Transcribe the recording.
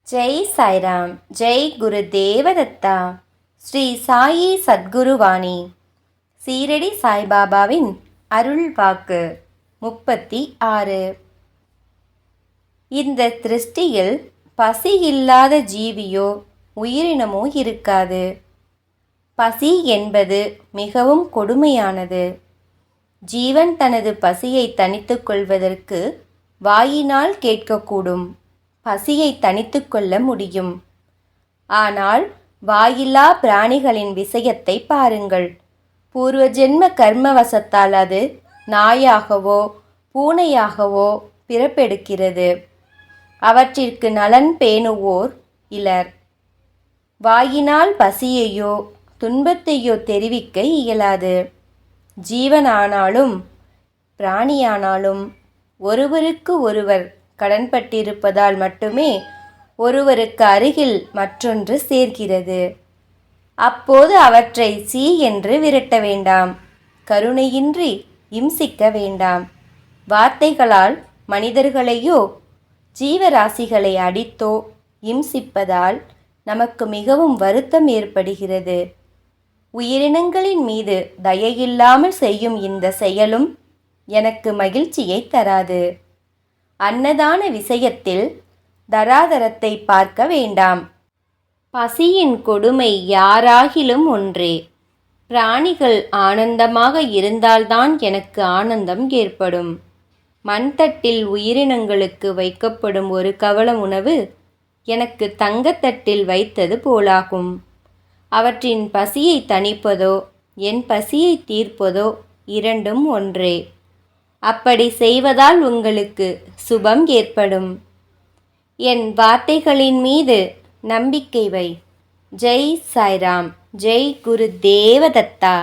ஜெய் சாய்ராம். ஜெய் குரு தேவதத்தா. ஸ்ரீ சாயி சத்குருவாணி. சீரடி சாய்பாபாவின் அருள் வாக்கு 36. இந்த சிருஷ்டியில் பசி இல்லாத ஜீவியோ உயிரினமோ இருக்காது. பசி என்பது மிகவும் கொடுமையானது. ஜீவன் தனது பசியை தணித்துக் கொள்வதற்கு வாயினால் கேட்கக்கூடும். பசியை தணித்து கொள்ள முடியும். ஆனால் வாயில்லா பிராணிகளின் விஷயத்தை பாருங்கள். பூர்வ ஜென்ம கர்மவசத்தால் அது நாயாகவோ பூனையாகவோ பிறப்பெடுக்கிறது. அவற்றிற்கு நலன் பேணுவோர் இலர். வாயினால் பசியையோ துன்பத்தையோ தெரிவிக்க இயலாது. ஜீவனானாலும் பிராணியானாலும் ஒருவருக்கு ஒருவர் கடன்பட்டிருப்பதால் மட்டுமே ஒருவருக்கு அருகில் மற்றொன்று சேர்கிறது. அப்போது அவற்றை சீ என்று விரட்ட வேண்டாம். கருணையின்றி இம்சிக்க வேண்டாம். வார்த்தைகளால் மனிதர்களையோ ஜீவராசிகளை அடித்தோ இம்சிப்பதால் நமக்கு மிகவும் வருத்தம் ஏற்படுகிறது. உயிரினங்களின் மீது தயையில்லாமல் செய்யும் இந்த செயலும் எனக்கு மகிழ்ச்சியை தராது. அன்னதான விஷயத்தில் தராதரத்தை பார்க்க வேண்டாம். பசியின் கொடுமை யாராகிலும் ஒன்றே. பிராணிகள் ஆனந்தமாக இருந்தால்தான் எனக்கு ஆனந்தம் ஏற்படும். மண்தட்டில் உயிரினங்களுக்கு வைக்கப்படும் ஒரு கவளம் உணவு எனக்கு தங்கத்தட்டில் வைத்தது போலாகும். அவற்றின் பசியை தணிப்பதோ என் பசியை தீர்ப்பதோ இரண்டும் ஒன்றே. அப்படி செய்வதால் உங்களுக்கு சுபம் ஏற்படும். என் வார்த்தைகளின் மீது நம்பிக்கை வை. ஜெய் சாய்ராம். ஜெய் குரு தேவதத்தா.